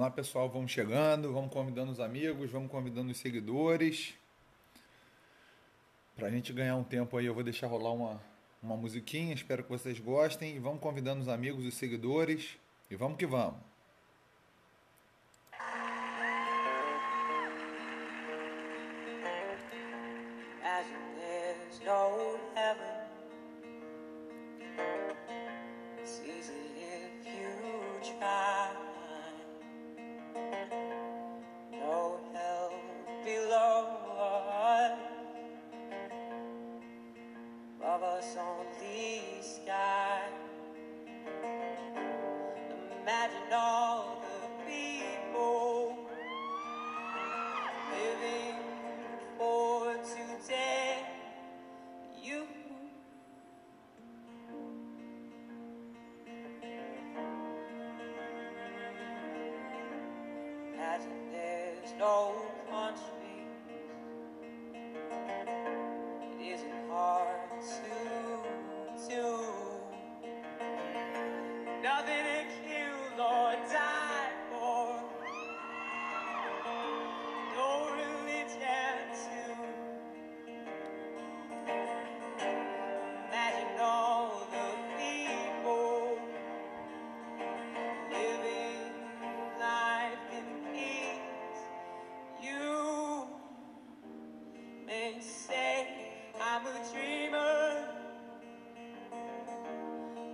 Vamos lá, pessoal, vamos chegando, vamos convidando os amigos, vamos convidando os seguidores. Pra gente ganhar um tempo aí, eu vou deixar rolar uma musiquinha, espero que vocês gostem. E vamos convidando os amigos, os seguidores. E vamos que vamos. As there's no heaven, it's easy if you try. No hell below us, above us only sky. Imagine all the people living for today. You imagine there's no country. It isn't hard to do. Nothing to kill or die for. No religion to imagine all the people living life in peace. You may say I'm a dreamer,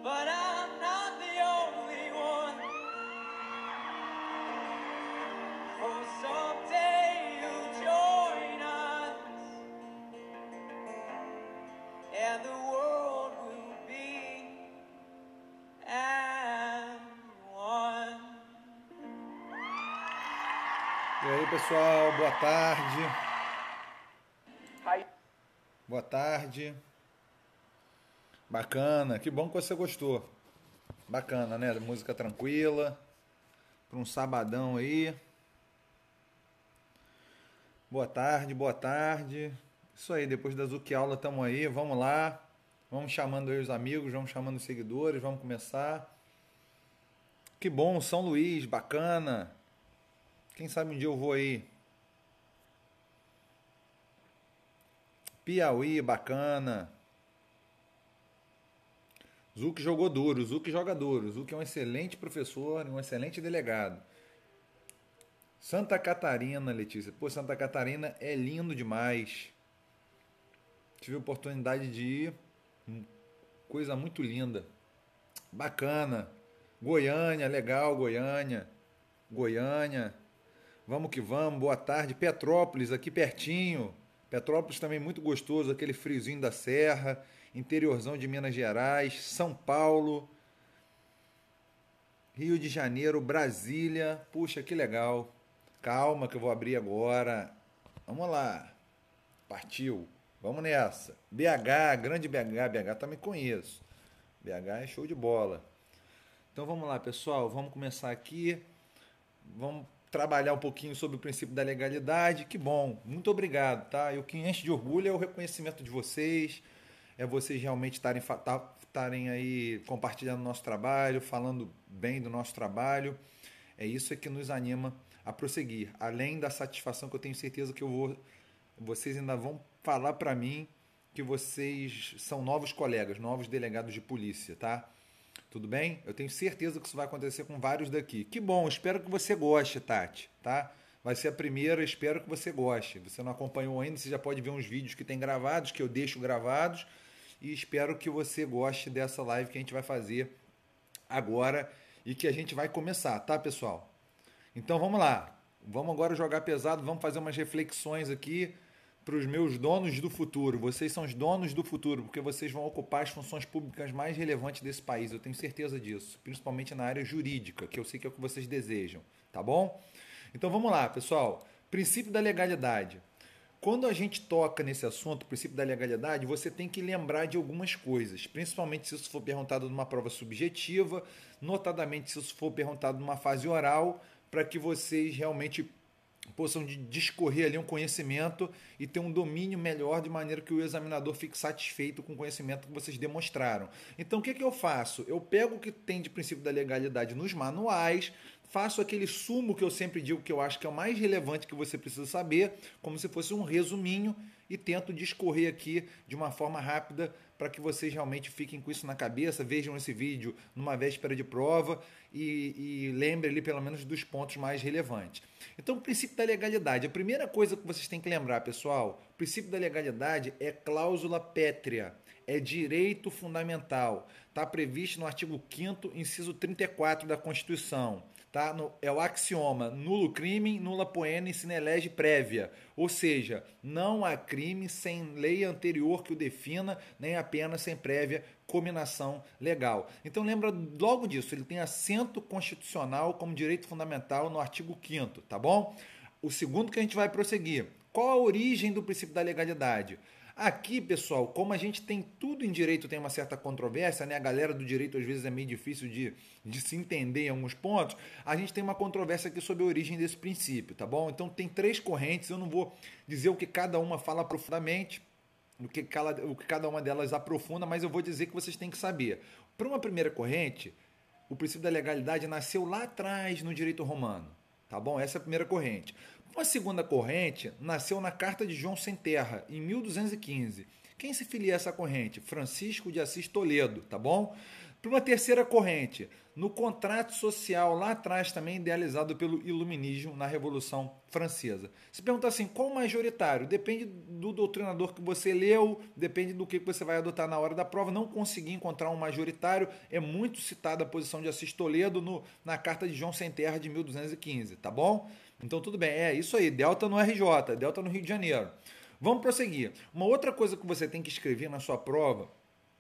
but I'm not the only one. Oh, someday you'll join us, and the world will be as one. E aí, pessoal, boa tarde. Boa tarde. Bacana, que bom que você gostou. Bacana, né? Música tranquila. Para um sabadão aí. Boa tarde, boa tarde. Isso aí, depois da Zuki aula tamo aí, vamos lá. Vamos chamando aí os amigos, vamos chamando os seguidores, vamos começar. Que bom, São Luís, bacana. Quem sabe um dia eu vou aí. Piauí, bacana. Zuki jogou duro, Zuki joga duro. Zuki é um excelente professor, um excelente delegado. Santa Catarina, Letícia. Pô, Santa Catarina é lindo demais. Tive a oportunidade de ir. Coisa muito linda. Bacana. Goiânia, legal, Goiânia. Goiânia. Vamos que vamos, boa tarde. Petrópolis, aqui pertinho. Petrópolis também muito gostoso, aquele friozinho da serra. Interiorzão de Minas Gerais. São Paulo. Rio de Janeiro, Brasília. Puxa, que legal. Calma que eu vou abrir agora. Vamos lá. Partiu. Vamos nessa. BH, grande BH. BH também conheço. BH é show de bola. Então vamos lá, pessoal. Vamos começar aqui. Vamos trabalhar um pouquinho sobre o princípio da legalidade. Que bom. Muito obrigado, tá? E o que enche de orgulho é o reconhecimento de vocês. É vocês realmente estarem aí compartilhando o nosso trabalho, falando bem do nosso trabalho. É isso que nos anima a prosseguir. Além da satisfação que eu tenho certeza que vocês ainda vão falar para mim que vocês são novos colegas, novos delegados de polícia, tá? Tudo bem? Eu tenho certeza que isso vai acontecer com vários daqui. Que bom, espero que você goste, Tati, tá? Vai ser a primeira, espero que você goste. Você não acompanhou ainda, você já pode ver uns vídeos que tem gravados, que eu deixo gravados. E espero que você goste dessa live que a gente vai fazer agora e que a gente vai começar, tá, pessoal? Então vamos lá. Vamos agora jogar pesado, vamos fazer umas reflexões aqui para os meus donos do futuro. Vocês são os donos do futuro, porque vocês vão ocupar as funções públicas mais relevantes desse país, eu tenho certeza disso, principalmente na área jurídica, que eu sei que é o que vocês desejam, tá bom? Então vamos lá, pessoal. Princípio da legalidade. Quando a gente toca nesse assunto, o princípio da legalidade, você tem que lembrar de algumas coisas, principalmente se isso for perguntado numa prova subjetiva, notadamente se isso for perguntado numa fase oral, para que vocês realmente possam discorrer ali um conhecimento e ter um domínio melhor, de maneira que o examinador fique satisfeito com o conhecimento que vocês demonstraram. Então, o que eu faço? Eu pego o que tem de princípio da legalidade nos manuais, faço aquele sumo que eu sempre digo que eu acho que é o mais relevante que você precisa saber, como se fosse um resuminho, e tento discorrer aqui de uma forma rápida para que vocês realmente fiquem com isso na cabeça, vejam esse vídeo numa véspera de prova e lembrem ali pelo menos dos pontos mais relevantes. Então, o princípio da legalidade. A primeira coisa que vocês têm que lembrar, pessoal, o princípio da legalidade é cláusula pétrea, é direito fundamental. Está previsto no artigo 5º, inciso 34 da Constituição. Tá? É o axioma: nulo crimen, nulla poena sine lege prévia. Ou seja, não há crime sem lei anterior que o defina, nem a pena sem prévia cominação legal. Então lembra logo disso, ele tem assento constitucional como direito fundamental no artigo 5º, tá bom? O segundo que a gente vai prosseguir. Qual a origem do princípio da legalidade? Aqui, pessoal, como a gente tem tudo em direito, tem uma certa controvérsia, né? A galera do direito às vezes é meio difícil de se entender em alguns pontos, a gente tem uma controvérsia aqui sobre a origem desse princípio, tá bom? Então tem 3 correntes, eu não vou dizer o que cada uma fala profundamente, o que cada uma delas aprofunda, mas eu vou dizer que vocês têm que saber. Para uma primeira corrente, o princípio da legalidade nasceu lá atrás no direito romano, tá bom? Essa é a primeira corrente. Uma segunda corrente nasceu na Carta de João Sem Terra, em 1215. Quem se filia a essa corrente? Francisco de Assis Toledo, tá bom? Para uma terceira corrente, no contrato social, lá atrás também idealizado pelo iluminismo na Revolução Francesa. Se pergunta assim, qual majoritário? Depende do doutrinador que você leu, depende do que você vai adotar na hora da prova. Não consegui encontrar um majoritário, é muito citada a posição de Assis Toledo na Carta de João Sem Terra de 1215, tá bom? Então tudo bem, é isso aí, delta no RJ, delta no Rio de Janeiro. Vamos prosseguir. Uma outra coisa que você tem que escrever na sua prova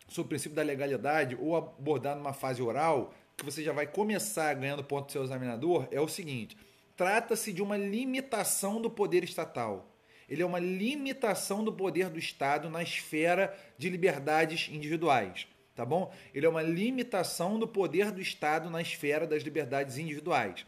sobre o princípio da legalidade ou abordar numa fase oral, que você já vai começar ganhando ponto do seu examinador, é o seguinte: trata-se de uma limitação do poder estatal. Ele é uma limitação do poder do Estado na esfera de liberdades individuais, tá bom? Ele é uma limitação do poder do Estado na esfera das liberdades individuais.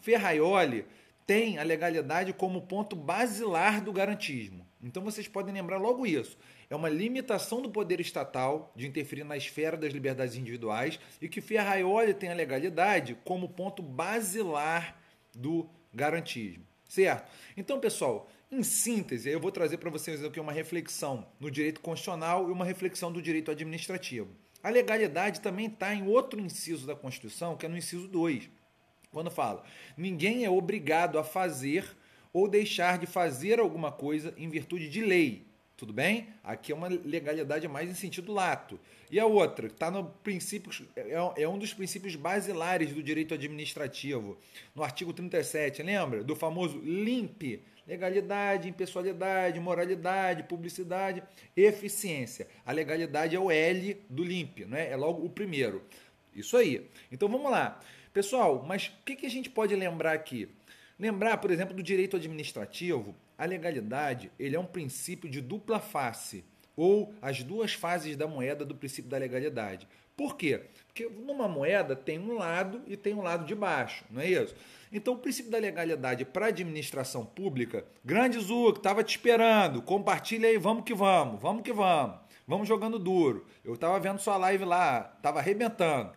Ferraioli tem a legalidade como ponto basilar do garantismo. Então vocês podem lembrar logo isso. É uma limitação do poder estatal de interferir na esfera das liberdades individuais e que Ferraioli tem a legalidade como ponto basilar do garantismo, certo? Então, pessoal, em síntese, eu vou trazer para vocês aqui uma reflexão no direito constitucional e uma reflexão do direito administrativo. A legalidade também está em outro inciso da Constituição, que é no inciso 2, quando fala: ninguém é obrigado a fazer ou deixar de fazer alguma coisa em virtude de lei. Tudo bem? Aqui é uma legalidade mais em sentido lato. E a outra, está no princípio, é um dos princípios basilares do direito administrativo, no artigo 37, lembra? Do famoso LIMP: legalidade, impessoalidade, moralidade, publicidade, eficiência. A legalidade é o L do LIMP, né? É logo o primeiro. Isso aí. Então vamos lá. Pessoal, mas o que a gente pode lembrar aqui? Lembrar, por exemplo, do direito administrativo, a legalidade, ele é um princípio de dupla face, ou as duas faces da moeda do princípio da legalidade. Por quê? Porque numa moeda tem um lado e tem um lado de baixo, não é isso? Então, o princípio da legalidade para a administração pública, grande Zuc, estava te esperando, compartilha aí, vamos que vamos, vamos que vamos, vamos jogando duro. Eu estava vendo sua live lá, estava arrebentando,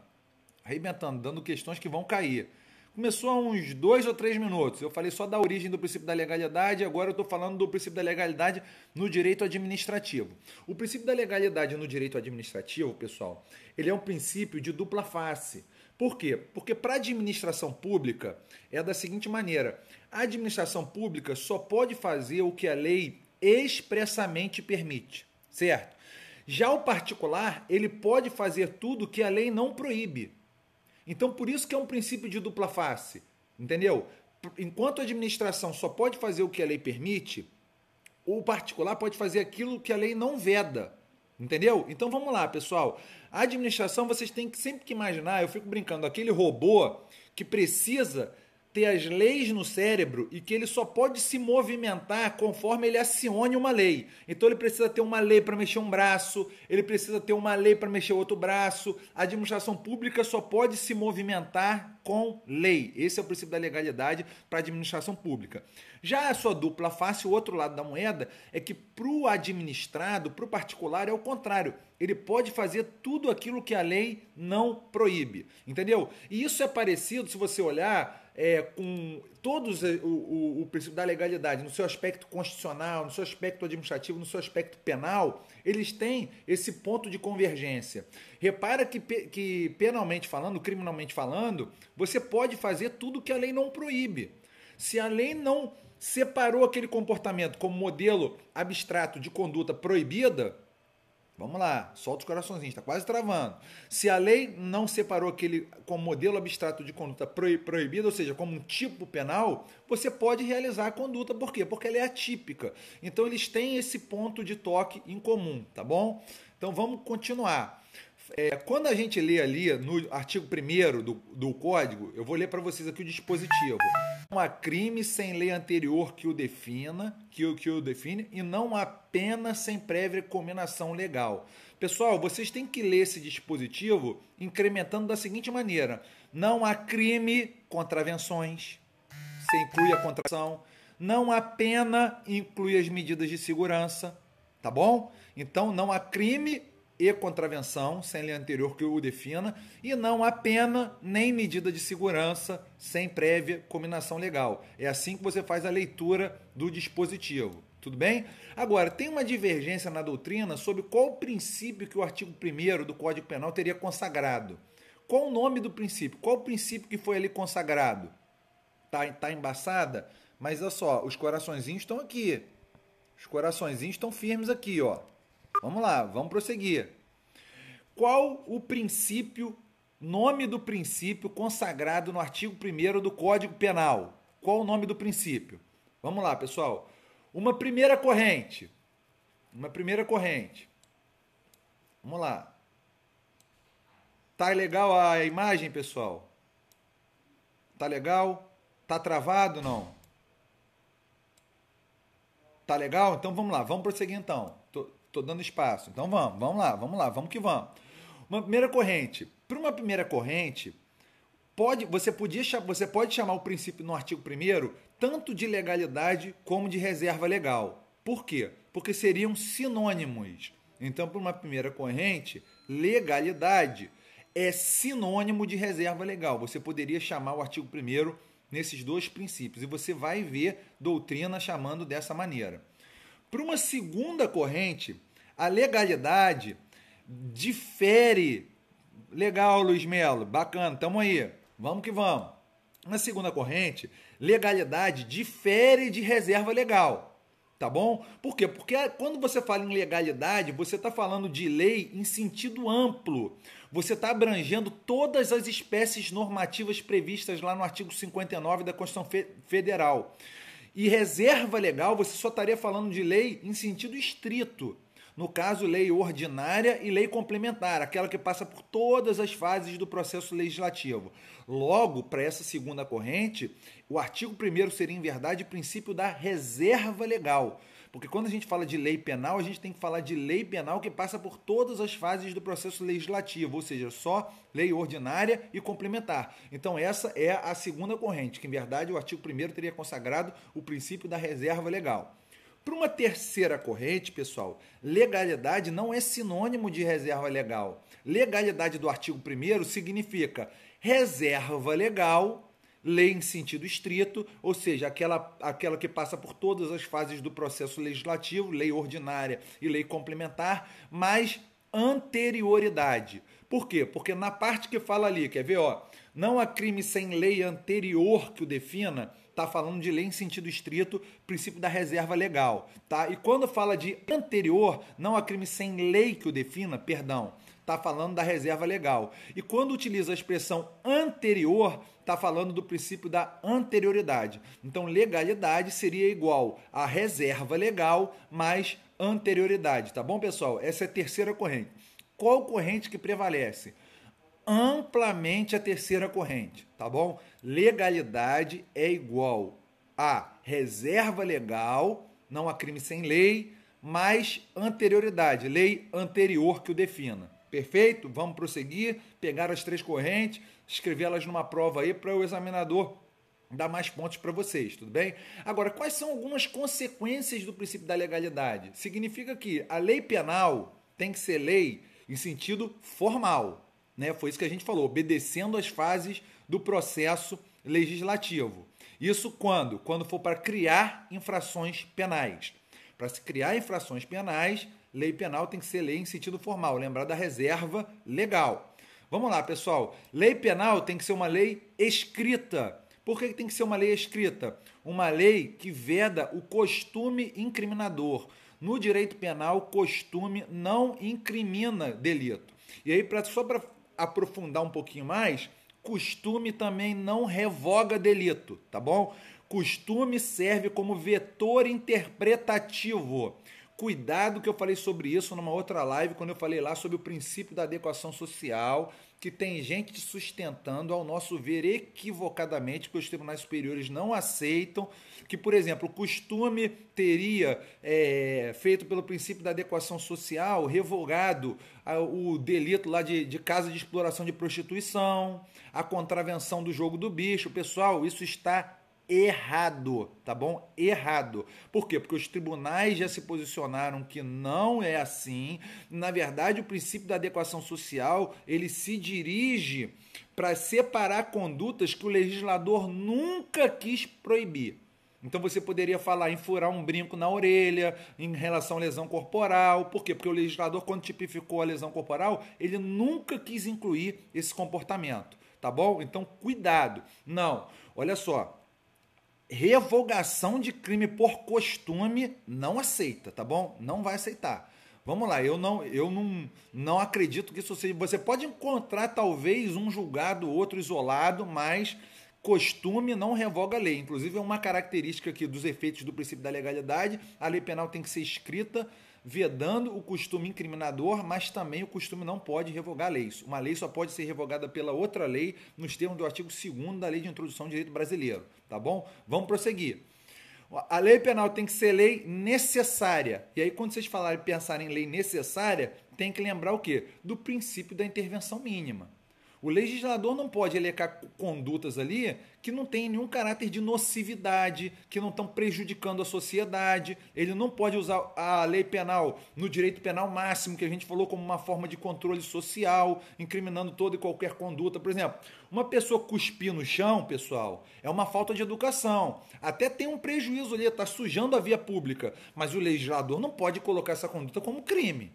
dando questões que vão cair. Começou há uns 2 ou 3 minutos. Eu falei só da origem do princípio da legalidade, agora eu estou falando do princípio da legalidade no direito administrativo. O princípio da legalidade no direito administrativo, pessoal, ele é um princípio de dupla face. Por quê? Porque para a administração pública é da seguinte maneira: a administração pública só pode fazer o que a lei expressamente permite, certo? Já o particular, ele pode fazer tudo que a lei não proíbe. Então, por isso que é um princípio de dupla face, entendeu? Enquanto a administração só pode fazer o que a lei permite, o particular pode fazer aquilo que a lei não veda, entendeu? Então, vamos lá, pessoal. A administração, vocês têm que sempre que imaginar, eu fico brincando, aquele robô que precisa ter as leis no cérebro e que ele só pode se movimentar conforme ele acione uma lei. Então ele precisa ter uma lei para mexer um braço, ele precisa ter uma lei para mexer outro braço. A administração pública só pode se movimentar com lei. Esse é o princípio da legalidade para a administração pública. Já a sua dupla face, o outro lado da moeda, é que para o administrado, para o particular, é o contrário. Ele pode fazer tudo aquilo que a lei não proíbe, entendeu? E isso é parecido, se você olhar, com todos o princípio da legalidade, no seu aspecto constitucional, no seu aspecto administrativo, no seu aspecto penal, eles têm esse ponto de convergência. Repara que penalmente falando, criminalmente falando, você pode fazer tudo que a lei não proíbe. Se a lei não separou aquele comportamento como modelo abstrato de conduta proibida, vamos lá, solta os coraçõezinhos, está quase travando. Se a lei não separou aquele como modelo abstrato de conduta proibida, ou seja, como um tipo penal, você pode realizar a conduta. Por quê? Porque ela é atípica. Então eles têm esse ponto de toque em comum, tá bom? Então vamos continuar. Quando a gente lê ali no artigo 1º do Código, eu vou ler para vocês aqui o dispositivo. Não há crime sem lei anterior que o defina, que o define, e não há pena sem prévia cominação legal. Pessoal, vocês têm que ler esse dispositivo incrementando da seguinte maneira: não há crime, contravenções, você inclui a contração. Não há pena, inclui as medidas de segurança, tá bom? Então não há crime e contravenção, sem lei anterior que o defina, e não há pena nem medida de segurança sem prévia cominação legal. É assim que você faz a leitura do dispositivo, tudo bem? Agora, tem uma divergência na doutrina sobre qual o princípio que o artigo 1º do Código Penal teria consagrado. Qual o nome do princípio? Qual o princípio que foi ali consagrado? Tá embaçada? Mas olha só, os coraçõezinhos estão aqui. Os coraçõezinhos estão firmes aqui, ó. Vamos lá, vamos prosseguir. Qual o princípio, nome do princípio consagrado no artigo 1º do Código Penal? Qual o nome do princípio? Vamos lá, pessoal. Uma primeira corrente. Vamos lá. Tá legal a imagem, pessoal? Tá legal? Tá travado, não? Tá legal? Então vamos lá, vamos prosseguir então. Tô dando espaço. Então vamos lá, vamos que vamos. Uma primeira corrente. Para uma primeira corrente, você pode chamar o princípio no artigo 1º tanto de legalidade como de reserva legal. Por quê? Porque seriam sinônimos. Então, para uma primeira corrente, legalidade é sinônimo de reserva legal. Você poderia chamar o artigo 1º nesses dois princípios. E você vai ver doutrina chamando dessa maneira. Para uma segunda corrente, a legalidade difere. Legal, Luiz Melo, bacana, tamo aí, vamos que vamos. Na segunda corrente, legalidade difere de reserva legal, tá bom? Por quê? Porque quando você fala em legalidade, você está falando de lei em sentido amplo. Você está abrangendo todas as espécies normativas previstas lá no artigo 59 da Constituição Federal. E reserva legal, você só estaria falando de lei em sentido estrito. No caso, lei ordinária e lei complementar, aquela que passa por todas as fases do processo legislativo. Logo, para essa segunda corrente, o artigo 1º seria, em verdade, o princípio da reserva legal. Porque quando a gente fala de lei penal, a gente tem que falar de lei penal que passa por todas as fases do processo legislativo, ou seja, só lei ordinária e complementar. Então essa é a segunda corrente, que em verdade o artigo 1º teria consagrado o princípio da reserva legal. Para uma terceira corrente, pessoal, legalidade não é sinônimo de reserva legal. Legalidade do artigo 1º significa reserva legal, lei em sentido estrito, ou seja, aquela que passa por todas as fases do processo legislativo, lei ordinária e lei complementar, mas anterioridade. Por quê? Porque na parte que fala ali, quer ver, ó, não há crime sem lei anterior que o defina, está falando de lei em sentido estrito, princípio da reserva legal, tá? E quando fala de anterior, não há crime sem lei que o defina, perdão, está falando da reserva legal. E quando utiliza a expressão anterior, está falando do princípio da anterioridade. Então, legalidade seria igual a reserva legal mais anterioridade, tá bom, pessoal? Essa é a terceira corrente. Qual corrente que prevalece? amplamente a terceira corrente, tá bom? Legalidade é igual a reserva legal, não há crime sem lei, mais anterioridade, lei anterior que o defina. Perfeito? Vamos prosseguir, pegar as três correntes, escrevê-las numa prova aí para o examinador dar mais pontos para vocês, tudo bem? Agora, quais são algumas consequências do princípio da legalidade? Significa que a lei penal tem que ser lei em sentido formal, né? Foi isso que a gente falou, obedecendo às fases do processo legislativo. Isso quando? Quando for para criar infrações penais. Para se criar infrações penais, lei penal tem que ser lei em sentido formal, lembrar da reserva legal. Vamos lá, pessoal. Lei penal tem que ser uma lei escrita. Por que tem que ser uma lei escrita? Uma lei que veda o costume incriminador. No direito penal, costume não incrimina delito. E aí, só para aprofundar um pouquinho mais, costume também não revoga delito, tá bom? Costume serve como vetor interpretativo. Cuidado que eu falei sobre isso numa outra live, quando eu falei lá sobre o princípio da adequação social, que tem gente sustentando, ao nosso ver, equivocadamente, que os tribunais superiores não aceitam, que, por exemplo, o costume teria, feito pelo princípio da adequação social, revogado o delito lá de caso de exploração de prostituição, a contravenção do jogo do bicho. Pessoal, isso está errado, tá bom? Errado. Por quê? Porque os tribunais já se posicionaram que não é assim. Na verdade, o princípio da adequação social, ele se dirige para separar condutas que o legislador nunca quis proibir. Então você poderia falar em furar um brinco na orelha, em relação à lesão corporal. Por quê? Porque o legislador, quando tipificou a lesão corporal, ele nunca quis incluir esse comportamento, tá bom? Então, cuidado. Não, olha só. Revogação de crime por costume não aceita, tá bom? Não vai aceitar. Vamos lá, eu não acredito que isso seja. Você pode encontrar talvez um julgado, outro isolado, mas costume não revoga a lei. Inclusive é uma característica aqui dos efeitos do princípio da legalidade. A lei penal tem que ser escrita vedando o costume incriminador, mas também o costume não pode revogar a lei. Uma lei só pode ser revogada pela outra lei, nos termos do artigo 2º da Lei de Introdução ao Direito Brasileiro, tá bom? Vamos prosseguir. A lei penal tem que ser lei necessária. E aí, quando vocês pensarem em lei necessária, tem que lembrar o quê? Do princípio da intervenção mínima. O legislador não pode elencar condutas ali que não têm nenhum caráter de nocividade, que não estão prejudicando a sociedade. Ele não pode usar a lei penal no direito penal máximo, que a gente falou, como uma forma de controle social, incriminando toda e qualquer conduta. Por exemplo, uma pessoa cuspir no chão, pessoal, é uma falta de educação. Até tem um prejuízo ali, está sujando a via pública, mas o legislador não pode colocar essa conduta como crime.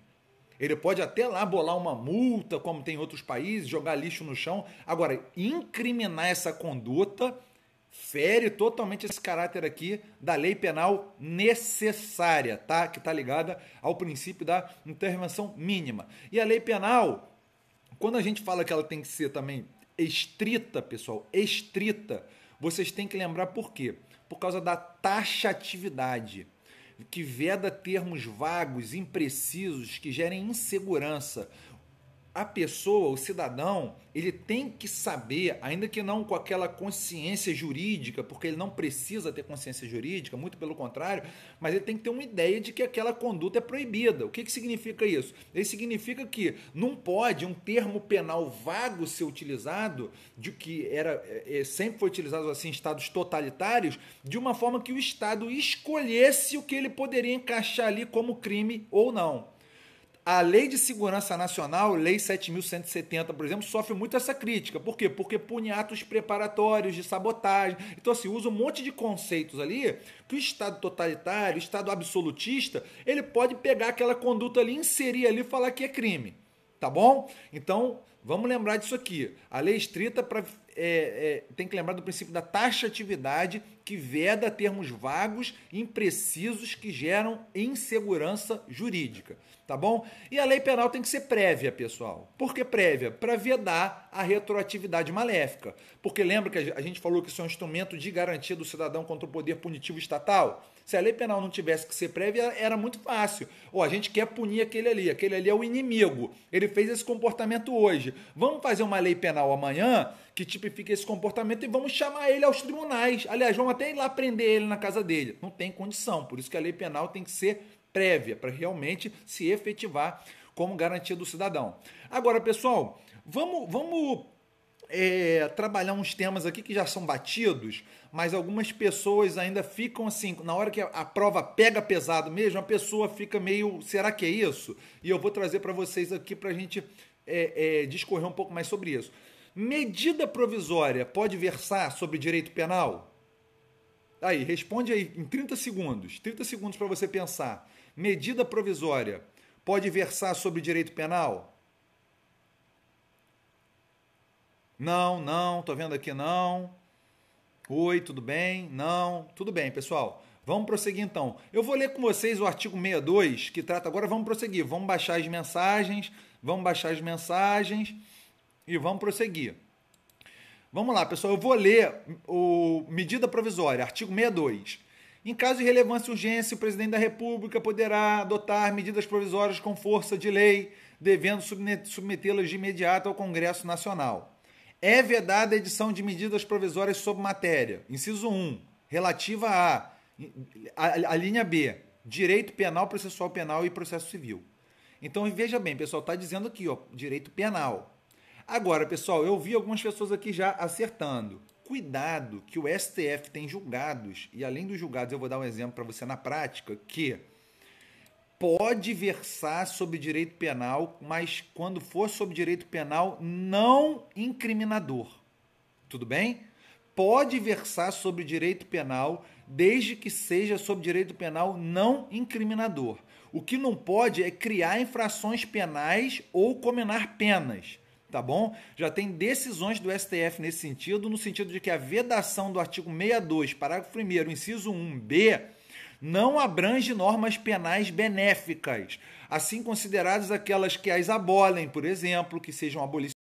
Ele pode até lá bolar uma multa, como tem em outros países, jogar lixo no chão. Agora, incriminar essa conduta fere totalmente esse caráter aqui da lei penal necessária, tá? Que está ligada ao princípio da intervenção mínima. E a lei penal, quando a gente fala que ela tem que ser também estrita, pessoal, estrita, vocês têm que lembrar por quê? Por causa da taxatividade, que veda termos vagos, imprecisos, que gerem insegurança. A pessoa, o cidadão, ele tem que saber, ainda que não com aquela consciência jurídica, porque ele não precisa ter consciência jurídica, muito pelo contrário, mas ele tem que ter uma ideia de que aquela conduta é proibida. O que significa isso? Isso significa que não pode um termo penal vago ser utilizado, de que sempre foi utilizado assim em estados totalitários, de uma forma que o Estado escolhesse o que ele poderia encaixar ali como crime ou não. A Lei de Segurança Nacional, Lei 7.170, por exemplo, sofre muito essa crítica. Por quê? Porque pune atos preparatórios de sabotagem. Então, assim, usa um monte de conceitos ali que o Estado totalitário, o Estado absolutista, ele pode pegar aquela conduta ali, inserir ali e falar que é crime. Tá bom? Então, vamos lembrar disso aqui. A lei estrita tem que lembrar do princípio da taxatividade, que veda termos vagos, imprecisos, que geram insegurança jurídica. Tá bom? E a lei penal tem que ser prévia, pessoal. Por que prévia? Para vedar a retroatividade maléfica. Porque lembra que a gente falou que isso é um instrumento de garantia do cidadão contra o poder punitivo estatal? Se a lei penal não tivesse que ser prévia, era muito fácil. Ou a gente quer punir aquele ali é o inimigo. Ele fez esse comportamento hoje. Vamos fazer uma lei penal amanhã que tipifique esse comportamento e vamos chamar ele aos tribunais. Aliás, vamos até ir lá prender ele na casa dele. Não tem condição. Por isso que a lei penal tem que ser prévia, para realmente se efetivar como garantia do cidadão. Agora, pessoal, vamos trabalhar uns temas aqui que já são batidos, mas algumas pessoas ainda ficam assim, na hora que a prova pega pesado mesmo, a pessoa fica meio, será que é isso? E eu vou trazer para vocês aqui para a gente discorrer um pouco mais sobre isso. Medida provisória pode versar sobre direito penal? Aí, responde aí em 30 segundos. 30 segundos para você pensar. Medida provisória pode versar sobre direito penal? Não, tô vendo aqui não. Oi, tudo bem? Não, tudo bem, pessoal. Vamos prosseguir então. Eu vou ler com vocês o artigo 62, que trata agora, vamos prosseguir. Vamos baixar as mensagens e vamos prosseguir. Vamos lá, pessoal, eu vou ler o medida provisória, artigo 62. Em caso de relevância e urgência, o presidente da República poderá adotar medidas provisórias com força de lei, devendo submetê-las de imediato ao Congresso Nacional. É vedada a edição de medidas provisórias sob matéria. Inciso 1, relativa a linha B, direito penal, processual penal e processo civil. Então, veja bem, pessoal, está dizendo aqui, ó, direito penal. Agora, pessoal, eu vi algumas pessoas aqui já acertando. Cuidado que o STF tem julgados, e além dos julgados, eu vou dar um exemplo para você na prática, que pode versar sobre direito penal, mas quando for sobre direito penal não incriminador. Tudo bem? Pode versar sobre direito penal, desde que seja sobre direito penal não incriminador. O que não pode é criar infrações penais ou cominar penas. Tá bom? Já tem decisões do STF nesse sentido, no sentido de que a vedação do artigo 62, parágrafo 1º, inciso 1b, não abrange normas penais benéficas, assim consideradas aquelas que as abolem, por exemplo, que sejam abolicionistas,